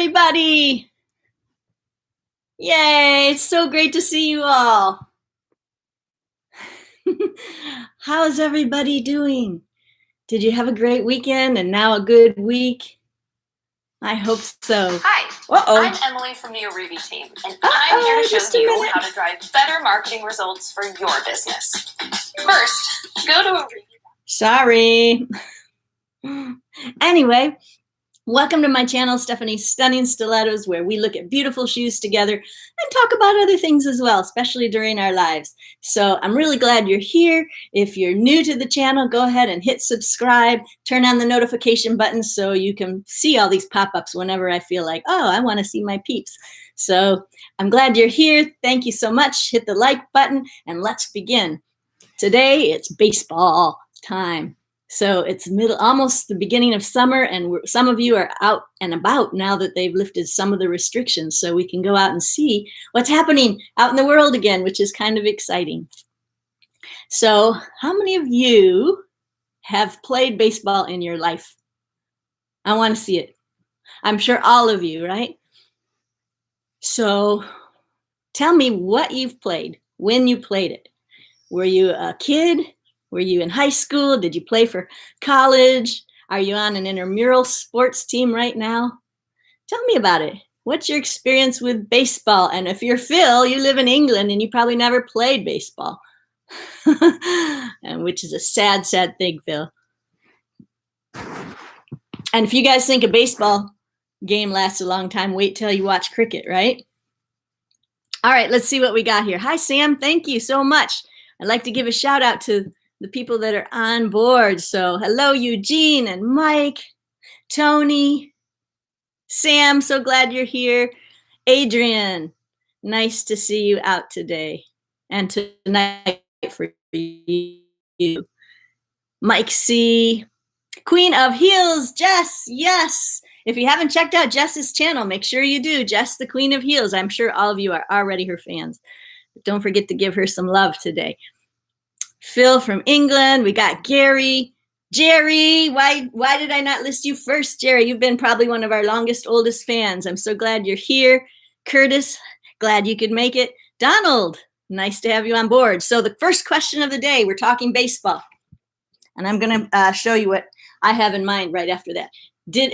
everybody. Yay, it's so great to see you all. How's everybody doing? Did you have a great weekend and now a good week? I hope so. Hi, I'm Emily from the Arrivi team, and I'm here to show you how to drive better marketing results for your business. First, go to Arrivi. Sorry. Anyway, welcome to my channel, Stephanie's Stunning Stilettos, where we look at beautiful shoes together and talk about other things as well, especially during our lives. So I'm really glad you're here. If you're new to the channel, go ahead and hit subscribe, turn on the notification button so you can see all these pop-ups whenever I feel like, oh, I want to see my peeps. So I'm glad you're here. Thank you so much. Hit the like button and let's begin. Today it's baseball time. So it's almost the beginning of summer, and some of you are out and about now that they've lifted some of the restrictions, so we can go out and see what's happening out in the world again, which is kind of exciting. So how many of you have played baseball in your life? I want to see it. I'm sure all of you, right? So tell me what you've played, when you played it. Were you a kid? Were you in high school? Did you play for college? Are you on an intramural sports team right now? Tell me about it. What's your experience with baseball? And if you're Phil, you live in England and you probably never played baseball, and which is a sad, sad thing, Phil. And if you guys think a baseball game lasts a long time, wait till you watch cricket, right? All right, let's see what we got here. Hi, Sam. Thank you so much. I'd like to give a shout out to the people that are on board. So hello, Eugene and Mike, Tony, Sam, so glad you're here. Adrian, nice to see you out today and tonight for you. Mike C, Queen of Heels, Jess, yes. If you haven't checked out Jess's channel, make sure you do. Jess, the Queen of Heels. I'm sure all of you are already her fans. But don't forget to give her some love today. Phil from England. We got Gary. Jerry, why did I not list you first, Jerry? You've been probably one of our longest, oldest fans. I'm so glad you're here. Curtis, glad you could make it. Donald, nice to have you on board. So the first question of the day, we're talking baseball. And I'm going to show you what I have in mind right after that.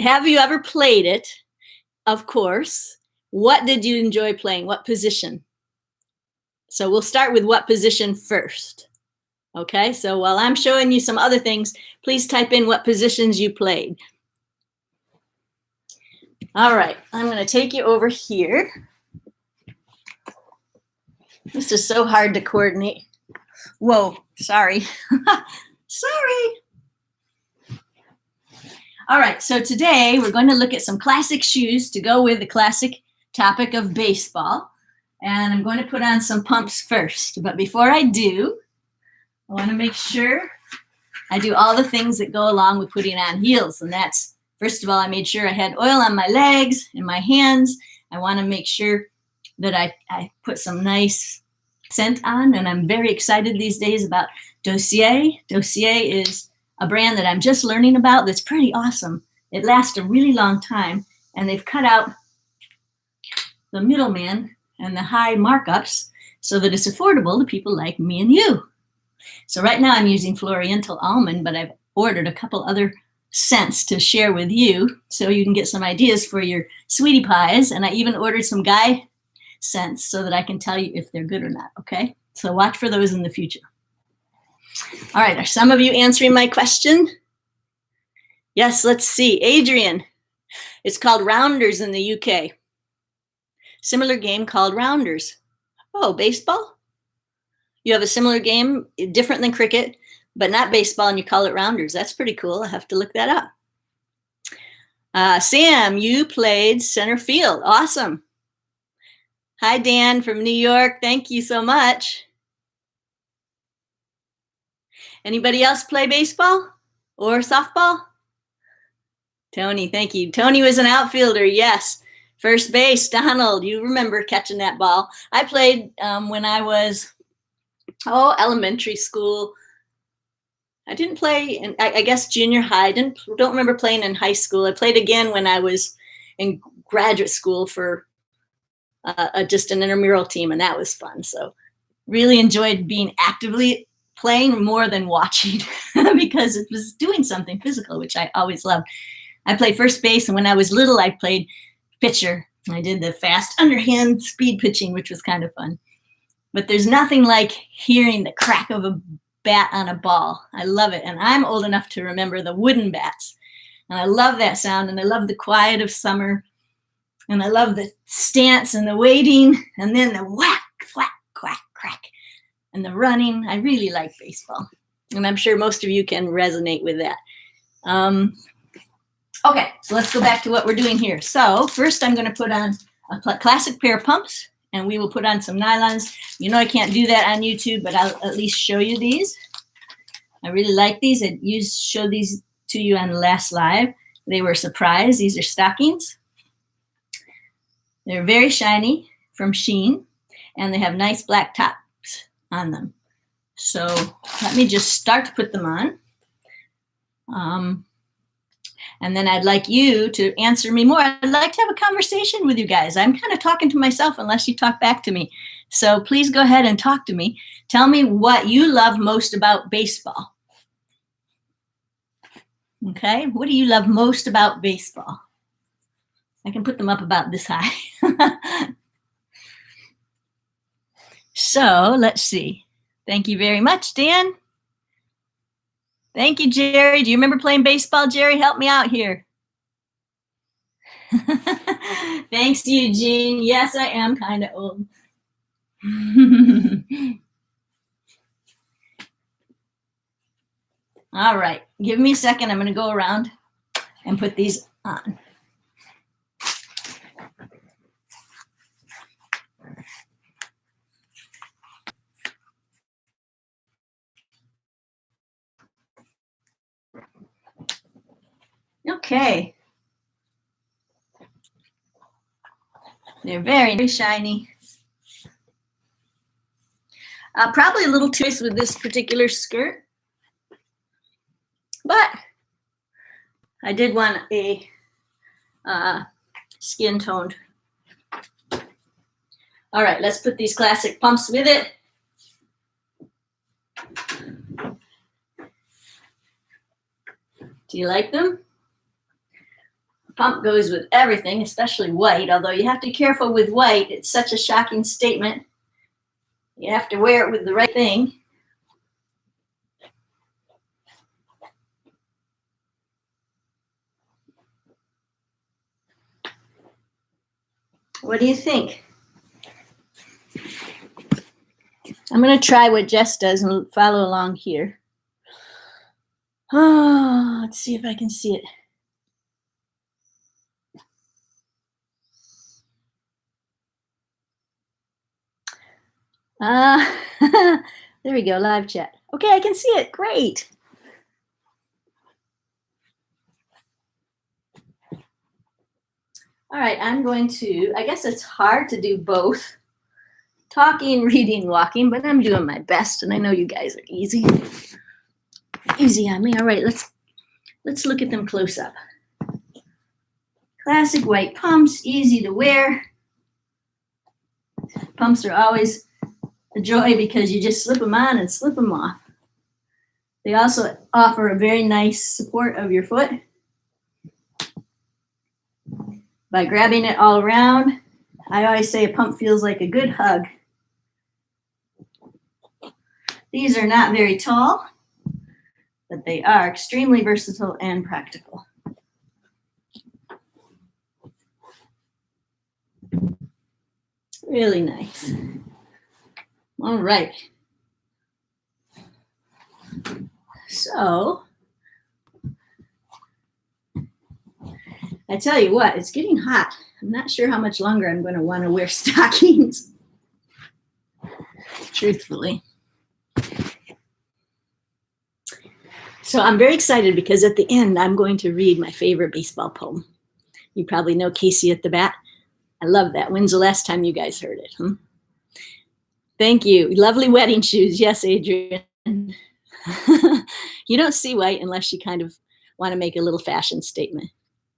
Have you ever played it? Of course. What did you enjoy playing? What position? So we'll start with what position first. Okay, so while I'm showing you some other things, please type in what positions you played. All right, I'm going to take you over here. This is so hard to coordinate. Whoa, sorry. Sorry. All right, so today we're going to look at some classic shoes to go with the classic topic of baseball. And I'm going to put on some pumps first. But before I do, I want to make sure I do all the things that go along with putting on heels. And that's, first of all, I made sure I had oil on my legs and my hands. I want to make sure that I put some nice scent on. And I'm very excited these days about Dossier. Dossier is a brand that I'm just learning about that's pretty awesome. It lasts a really long time. And they've cut out the middleman and the high markups so that it's affordable to people like me and you. So right now I'm using Floriental Almond, but I've ordered a couple other scents to share with you so you can get some ideas for your sweetie pies. And I even ordered some guy scents so that I can tell you if they're good or not, okay? So watch for those in the future. All right, are some of you answering my question? Yes, let's see. Adrian, it's called Rounders in the UK. Similar game called Rounders. Oh, baseball? You have a similar game, different than cricket, but not baseball, and you call it Rounders. That's pretty cool. I have to look that up. Sam, you played center field. Awesome. Hi, Dan from New York. Thank you so much. Anybody else play baseball or softball? Tony, thank you. Tony was an outfielder, yes. First base, Donald, you remember catching that ball. I played when I was, elementary school. I didn't play in, I guess, junior high. Don't remember playing in high school. I played again when I was in graduate school for just an intramural team, and that was fun. So really enjoyed being actively playing more than watching because it was doing something physical, which I always loved. I played first base, and when I was little, I played pitcher. I did the fast underhand speed pitching, which was kind of fun. But there's nothing like hearing the crack of a bat on a ball. I love it. And I'm old enough to remember the wooden bats. And I love that sound, and I love the quiet of summer. And I love the stance and the waiting, and then the whack, whack, quack, crack, and the running. I really like baseball. And I'm sure most of you can resonate with that. Okay, so let's go back to what we're doing here. So first I'm going to put on a classic pair of pumps, and we will put on some nylons. You know I can't do that on YouTube, but I'll at least show you these. I really like these. I showed these to you on the last live. They were a surprise. These are stockings. They're very shiny from Sheen, and they have nice black tops on them. So let me just start to put them on. And then I'd like you to answer me more. I'd like to have a conversation with you guys. I'm kind of talking to myself unless you talk back to me. So please go ahead and talk to me. Tell me what you love most about baseball. Okay, what do you love most about baseball? I can put them up about this high. So let's see. Thank you very much, Dan. Thank you, Jerry. Do you remember playing baseball, Jerry? Help me out here. Thanks to you, Jean. Yes, I am kind of old. All right. Give me a second. I'm going to go around and put these on. Okay. They're very, very shiny. Probably a little twist with this particular skirt, but I did want a skin toned. All right, let's put these classic pumps with it. Do you like them? Pump goes with everything, especially white, although you have to be careful with white. It's such a shocking statement. You have to wear it with the right thing. What do you think? I'm going to try what Jess does and follow along here. Oh, let's see if I can see it. There we go, live chat. Okay, I can see it. Great. All right, I'm going to, I guess it's hard to do both. Talking, reading, walking, but I'm doing my best, and I know you guys are easy. Easy on me. All right, let's look at them close up. Classic white pumps, easy to wear. Pumps are always a joy because you just slip them on and slip them off. They also offer a very nice support of your foot by grabbing it all around. I always say a pump feels like a good hug. These are not very tall, but they are extremely versatile and practical. Really nice. All right. So, I tell you what, it's getting hot. I'm not sure how much longer I'm going to want to wear stockings, truthfully. So I'm very excited because at the end, I'm going to read my favorite baseball poem. You probably know Casey at the Bat. I love that. When's the last time you guys heard it? Thank you. Lovely wedding shoes. Yes, Adrian. You don't see white unless you kind of want to make a little fashion statement.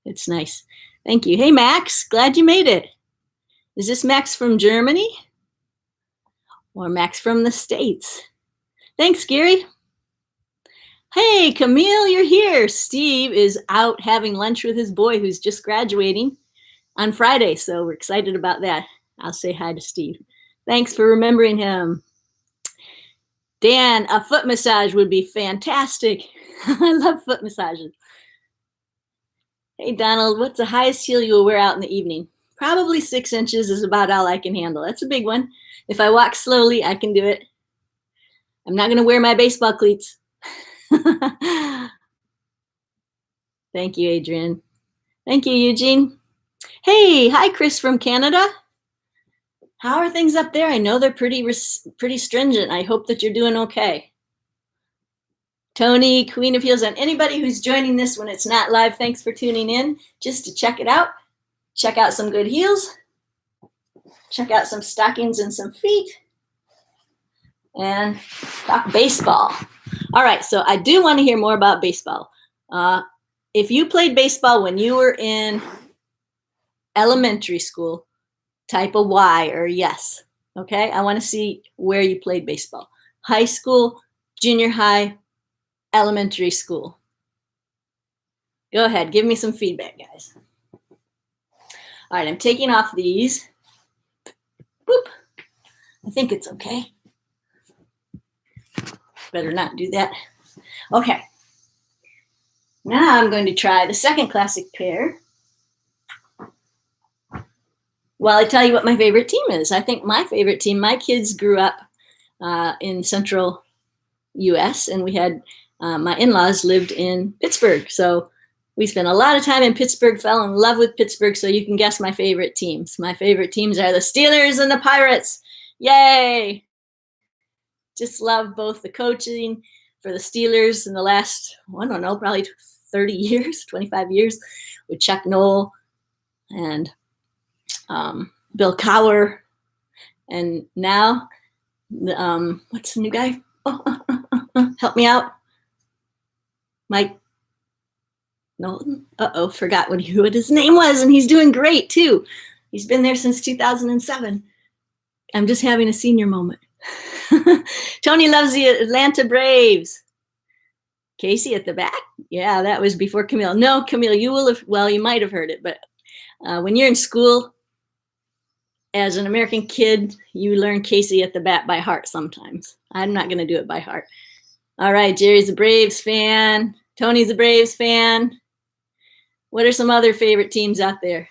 It's nice. Thank you. Hey, Max, glad you made it. Is this Max from Germany or Max from the States? Thanks, Gary. Hey, Camille, you're here. Steve is out having lunch with his boy who's just graduating on Friday, so we're excited about that. I'll say hi to Steve. Thanks for remembering him. Dan, a foot massage would be fantastic. I love foot massages. Hey, Donald, what's the highest heel you will wear out in the evening? Probably 6 inches is about all I can handle. That's a big one. If I walk slowly, I can do it. I'm not going to wear my baseball cleats. Thank you, Adrian. Thank you, Eugene. Hey, hi, Chris from Canada. How are things up there? I know they're pretty stringent. I hope that you're doing okay. Tony, Queen of Heels, and anybody who's joining this when it's not live, thanks for tuning in just to check it out. Check out some good heels. Check out some stockings and some feet. And talk baseball. All right, so I do want to hear more about baseball. If you played baseball when you were in elementary school, type a Y or yes, okay? I want to see where you played baseball. High school, junior high, elementary school. Go ahead, give me some feedback, guys. All right, I'm taking off these. Boop. I think it's okay. Better not do that. Okay. Now I'm going to try the second classic pair. Well, I tell you what my favorite team is. I think my favorite team, my kids grew up in central U.S. and we had, my in-laws lived in Pittsburgh. So we spent a lot of time in Pittsburgh, fell in love with Pittsburgh. So you can guess my favorite teams. My favorite teams are the Steelers and the Pirates. Yay! Just love both the coaching for the Steelers in the last, I don't know, probably 30 years, 25 years with Chuck Noll and Bill Cowher. And now, what's the new guy? Help me out. Mike Nolan. Forgot what his name was. And he's doing great too. He's been there since 2007. I'm just having a senior moment. Tony loves the Atlanta Braves. Casey at the back. Yeah, that was before Camille. No, Camille, you will have, well, you might have heard it, but when you're in school, as an American kid, you learn Casey at the bat by heart sometimes. I'm not going to do it by heart. All right, Jerry's a Braves fan. Tony's a Braves fan. What are some other favorite teams out there?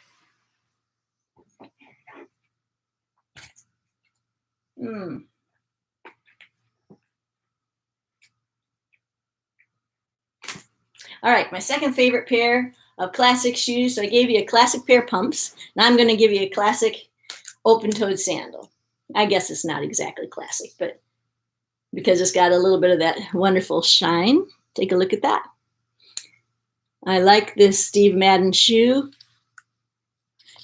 All right, my second favorite pair of classic shoes. So I gave you a classic pair of pumps. Now I'm going to give you a classic open-toed sandal. I guess it's not exactly classic, but because it's got a little bit of that wonderful shine. Take a look at that. I like this Steve Madden shoe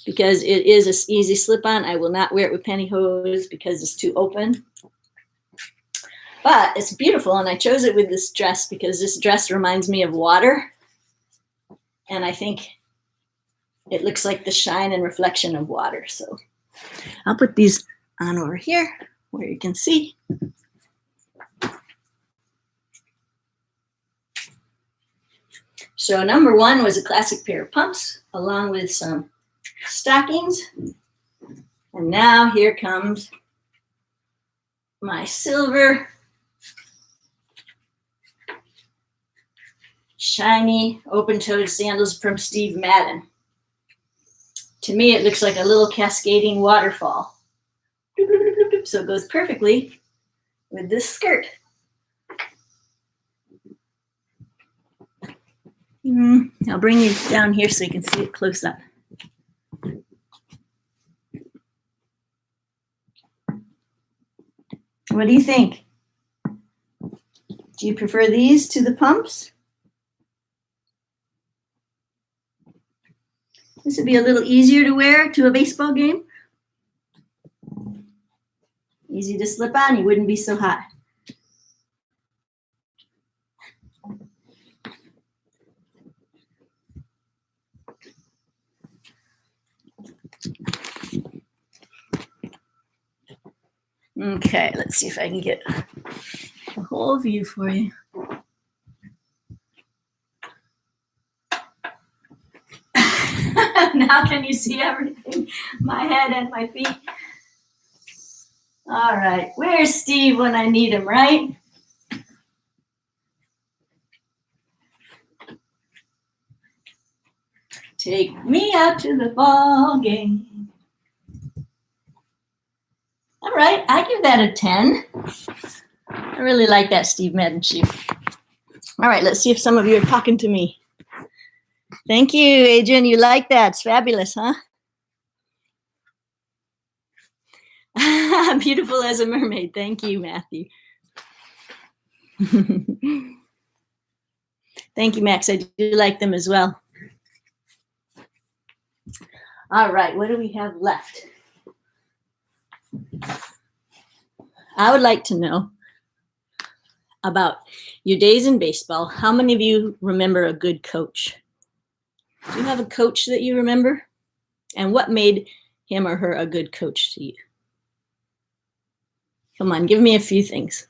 because it is an easy slip-on. I will not wear it with pantyhose because it's too open. But it's beautiful, and I chose it with this dress because this dress reminds me of water. And I think it looks like the shine and reflection of water. So I'll put these on over here where you can see. So number one was a classic pair of pumps along with some stockings. And now here comes my silver shiny open-toed sandals from Steve Madden. To me, it looks like a little cascading waterfall. So it goes perfectly with this skirt. I'll bring you down here so you can see it close up. What do you think? Do you prefer these to the pumps? This would be a little easier to wear to a baseball game. Easy to slip on, you wouldn't be so hot. Okay, let's see if I can get a whole view for you. Now can you see everything? My head and my feet. All right, where's Steve when I need him, right? Take me out to the ball game. All right, I give that a 10. I really like that Steve Madden shoe. All right, let's see if some of you are talking to me. Thank you, Adrian. You like that? It's fabulous, huh? Beautiful as a mermaid. Thank you, Matthew. Thank you, Max. I do like them as well. All right, what do we have left? I would like to know about your days in baseball. How many of you remember a good coach? Do you have a coach that you remember? And what made him or her a good coach to you? Come on, give me a few things.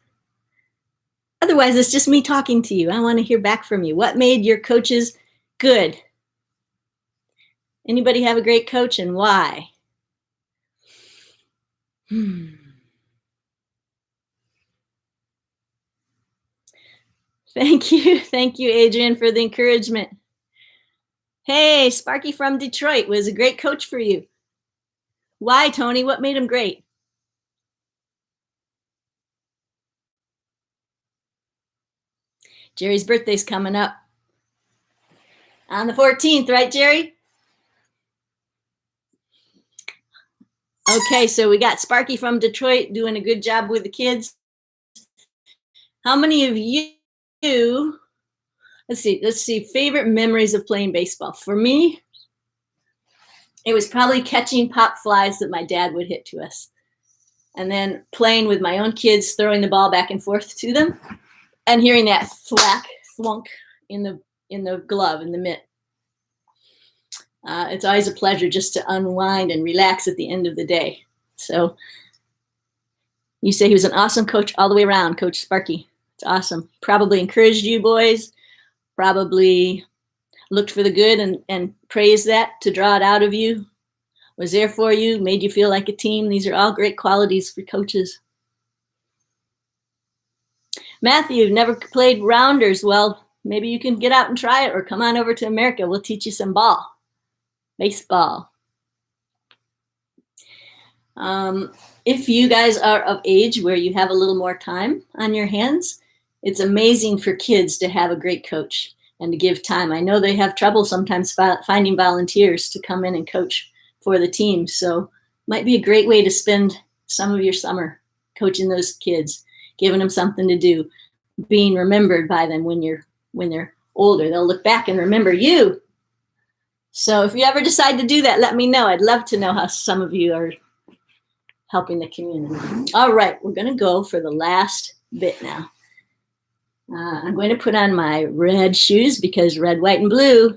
Otherwise, it's just me talking to you. I want to hear back from you. What made your coaches good? Anybody have a great coach and why? Thank you, Adrian, for the encouragement. Hey, Sparky from Detroit was a great coach for you. Why, Tony? What made him great? Jerry's birthday's coming up on the 14th, right, Jerry? Okay, so we got Sparky from Detroit doing a good job with the kids. How many of you, let's see, favorite memories of playing baseball? For me, it was probably catching pop flies that my dad would hit to us. And then playing with my own kids, throwing the ball back and forth to them, and hearing that thwunk in the glove, in the mitt. It's always a pleasure just to unwind and relax at the end of the day. So you say he was an awesome coach all the way around, Coach Sparky. It's awesome. Probably encouraged you boys, probably looked for the good and praised that to draw it out of you, was there for you, made you feel like a team. These are all great qualities for coaches. Matthew, never played rounders. Well, maybe you can get out and try it or come on over to America. We'll teach you some baseball. If you guys are of age where you have a little more time on your hands, it's amazing for kids to have a great coach and to give time. I know they have trouble sometimes finding volunteers to come in and coach for the team. So might be a great way to spend some of your summer coaching those kids, giving them something to do, being remembered by them when they're older. They'll look back and remember you. So if you ever decide to do that, let me know. I'd love to know how some of you are helping the community. All right, we're going to go for the last bit now. I'm going to put on my red shoes because red, white, and blue.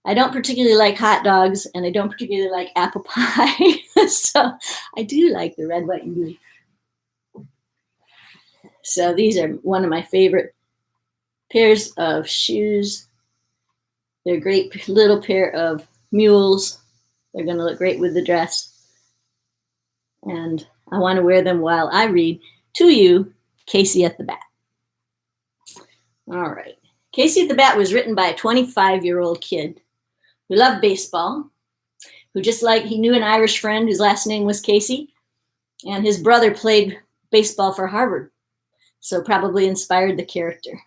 I don't particularly like hot dogs, and I don't particularly like apple pie. So I do like the red, white, and blue. So these are one of my favorite pairs of shoes. They're a great little pair of mules. They're going to look great with the dress. And I want to wear them while I read to you, Casey at the Bat. All right. Casey at the Bat was written by a 25-year-old kid who loved baseball, who he knew an Irish friend whose last name was Casey, and his brother played baseball for Harvard, so probably inspired the character.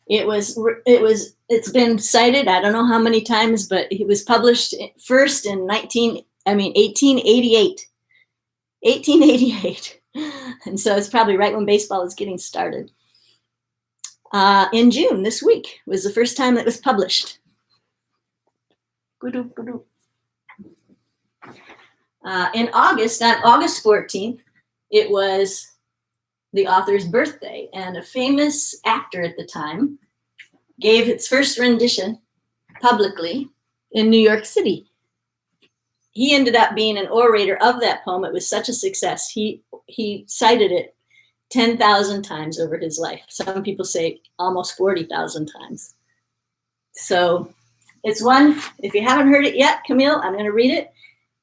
It's been cited, I don't know how many times, but it was published first in 1888. 1888. And so it's probably right when baseball is getting started. In June, this week, was the first time it was published. In August, on August 14th, it was the author's birthday, and a famous actor at the time gave its first rendition publicly in New York City. he ended up being an orator of that poem. It was such a success. He cited it 10,000 times over his life. Some people say almost 40,000 times. So it's one, if you haven't heard it yet, Camille, I'm going to read it,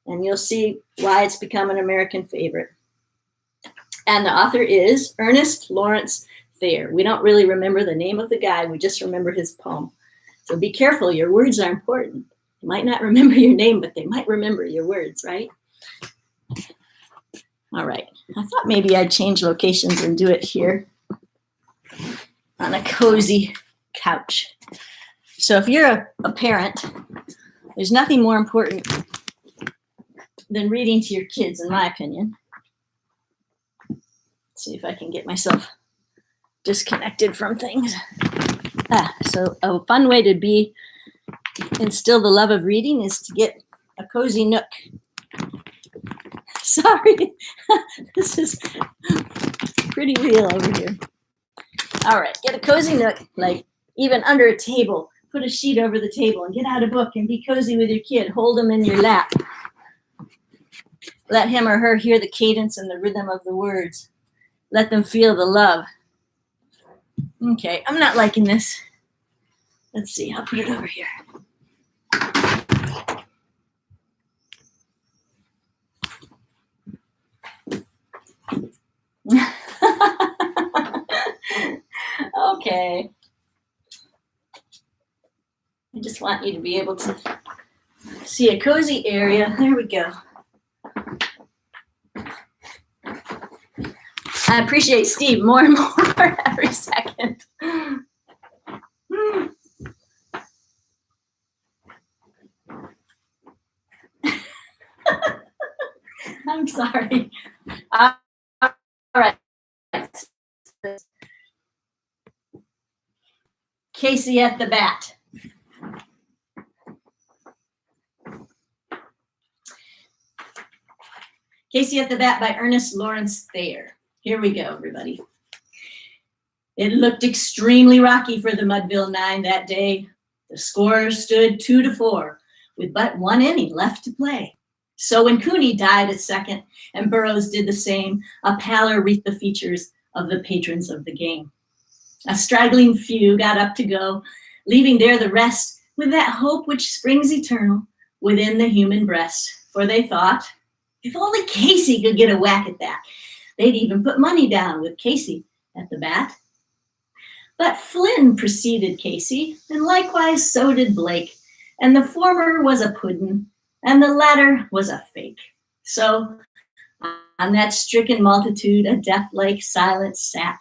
and you'll see why it's become an American favorite. And the author is Ernest Lawrence Thayer. We don't really remember the name of the guy. We just remember his poem. So be careful. Your words are important. You might not remember your name, but they might remember your words, right? All right. I thought maybe I'd change locations and do it here on a cozy couch. So if you're a parent, there's nothing more important than reading to your kids, in my opinion. Let's see if I can get myself disconnected from things. So a fun way to instill the love of reading is to get a cozy nook. Sorry, this is pretty real over here. All right, get a cozy nook, like even under a table. Put a sheet over the table and get out a book and be cozy with your kid. Hold them in your lap. Let him or her hear the cadence and the rhythm of the words. Let them feel the love. Okay, I'm not liking this. Let's see, I'll put it over here. Okay. I just want you to be able to see a cozy area. There we go. I appreciate Steve more and more every second. I'm sorry. All right. Casey at the Bat. Casey at the Bat by Ernest Lawrence Thayer. Here we go, everybody. It looked extremely rocky for the Mudville Nine that day. The score stood 2-4, with but one inning left to play. So when Cooney died at second and Burroughs did the same, a pallor wreathed the features of the patrons of the game. A straggling few got up to go, leaving there the rest with that hope which springs eternal within the human breast. For they thought, if only Casey could get a whack at that. They'd even put money down with Casey at the bat. But Flynn preceded Casey, and likewise so did Blake. And the former was a puddin', and the latter was a fake. So on that stricken multitude, a death-like silence sat,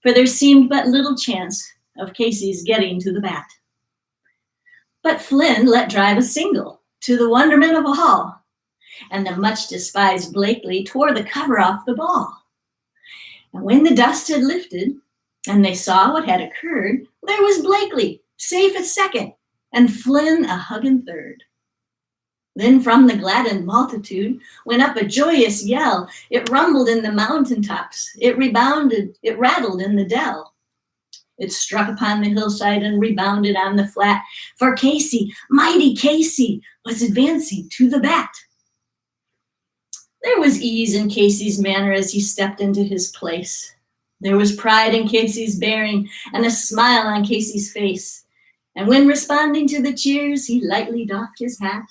for there seemed but little chance of Casey's getting to the bat. But Flynn let drive a single, to the wonderment of all, and the much-despised Blakely tore the cover off the ball. And when the dust had lifted, and they saw what had occurred, there was Blakely, safe at second, and Flynn a hugging third. Then from the gladdened multitude went up a joyous yell. It rumbled in the mountaintops. It rebounded, it rattled in the dell. It struck upon the hillside and rebounded on the flat. For Casey, mighty Casey, was advancing to the bat. There was ease in Casey's manner as he stepped into his place. There was pride in Casey's bearing and a smile on Casey's face. And when responding to the cheers, he lightly doffed his hat.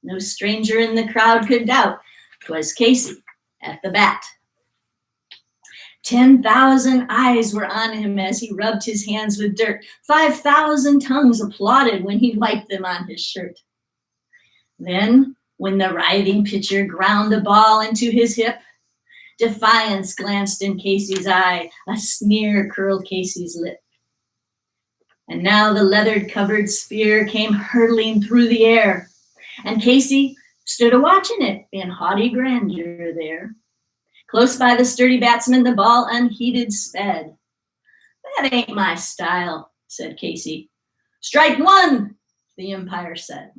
No stranger in the crowd could doubt 'twas Casey at the bat. 10,000 eyes were on him as he rubbed his hands with dirt. 5,000 tongues applauded when he wiped them on his shirt. Then, when the writhing pitcher ground the ball into his hip, defiance glanced in Casey's eye, a sneer curled Casey's lip. And now the leather-covered sphere came hurtling through the air, and Casey stood a-watching it in haughty grandeur there. Close by the sturdy batsman, the ball unheeded sped. That ain't my style, said Casey. Strike one, the umpire said.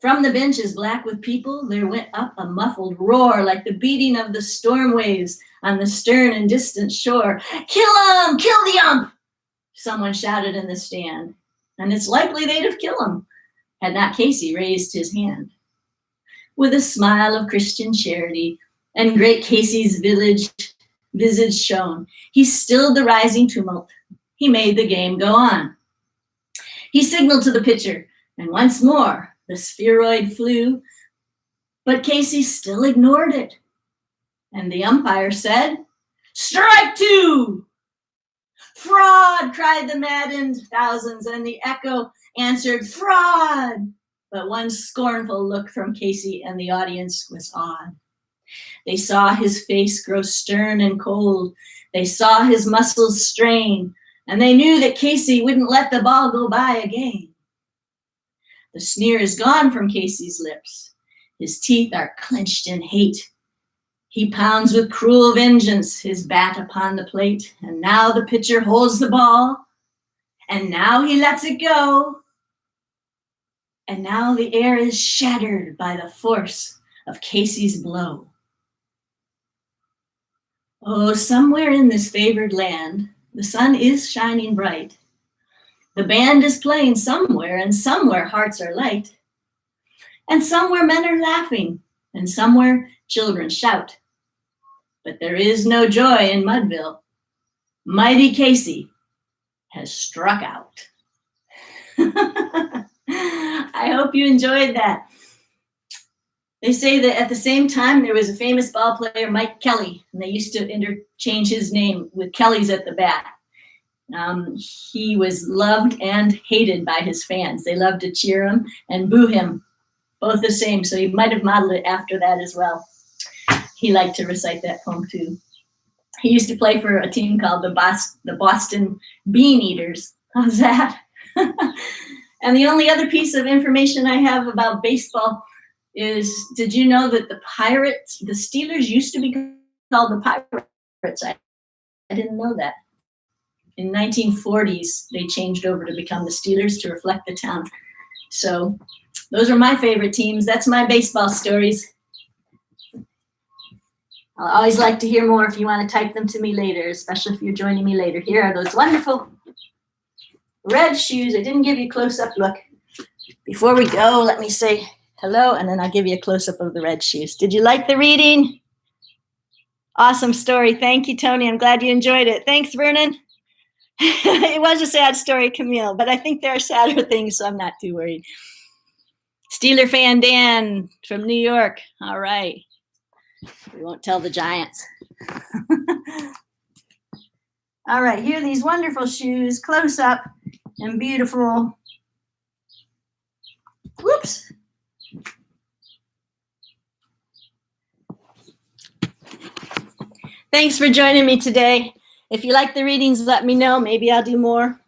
From the benches black with people, there went up a muffled roar like the beating of the storm waves on the stern and distant shore. Kill him! Kill the ump! Someone shouted in the stand, and it's likely they'd have killed him had not Casey raised his hand. with a smile of Christian charity, and great Casey's visage shone. He stilled the rising tumult. He made the game go on. He signaled to the pitcher, and once more the spheroid flew, but Casey still ignored it. And the umpire said, "Strike two!" "Fraud!" cried the maddened thousands, and the echo answered, "Fraud!" But one scornful look from Casey and the audience was odd. They saw his face grow stern and cold. They saw his muscles strain, and they knew that Casey wouldn't let the ball go by again. The sneer is gone from Casey's lips. His teeth are clenched in hate. He pounds with cruel vengeance his bat upon the plate, and now the pitcher holds the ball, and now he lets it go, and now the air is shattered by the force of Casey's blow. Oh, somewhere in this favored land, the sun is shining bright. The band is playing somewhere, and somewhere hearts are light. And somewhere men are laughing, and somewhere children shout. But there is no joy in Mudville. Mighty Casey has struck out. I hope you enjoyed that. They say that at the same time there was a famous ball player, Mike Kelly, and they used to interchange his name with Kelly's at the bat. He was loved and hated by his fans. They loved to cheer him and boo him, both the same. So he might have modeled it after that as well. He liked to recite that poem too. He used to play for a team called the Boston Bean Eaters. How's that? And the only other piece of information I have about baseball is, did you know that the Steelers used to be called the Pirates? I didn't know that. In 1940s, they changed over to become the Steelers to reflect the town. So those are my favorite teams. That's my baseball stories. I'll always like to hear more if you want to type them to me later, especially if you're joining me later. Here are those wonderful red shoes. I didn't give you a close-up look. Before we go, let me say hello, and then I'll give you a close-up of the red shoes. Did you like the reading? Awesome story. Thank you, Tony. I'm glad you enjoyed it. Thanks, Vernon. It was a sad story, Camille, but I think there are sadder things, so I'm not too worried. Steeler fan Dan from New York. All right. We won't tell the Giants. All right, here are these wonderful shoes, close up and beautiful. Whoops. Thanks for joining me today. If you like the readings, let me know. Maybe I'll do more.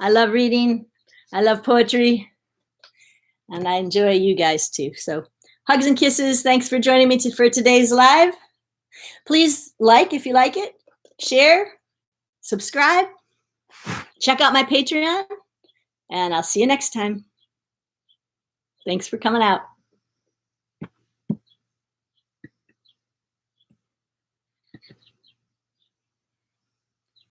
I love reading. I love poetry. And I enjoy you guys too. So hugs and kisses. Thanks for joining me for today's live. Please like if you like it. Share. Subscribe. Check out my Patreon. And I'll see you next time. Thanks for coming out.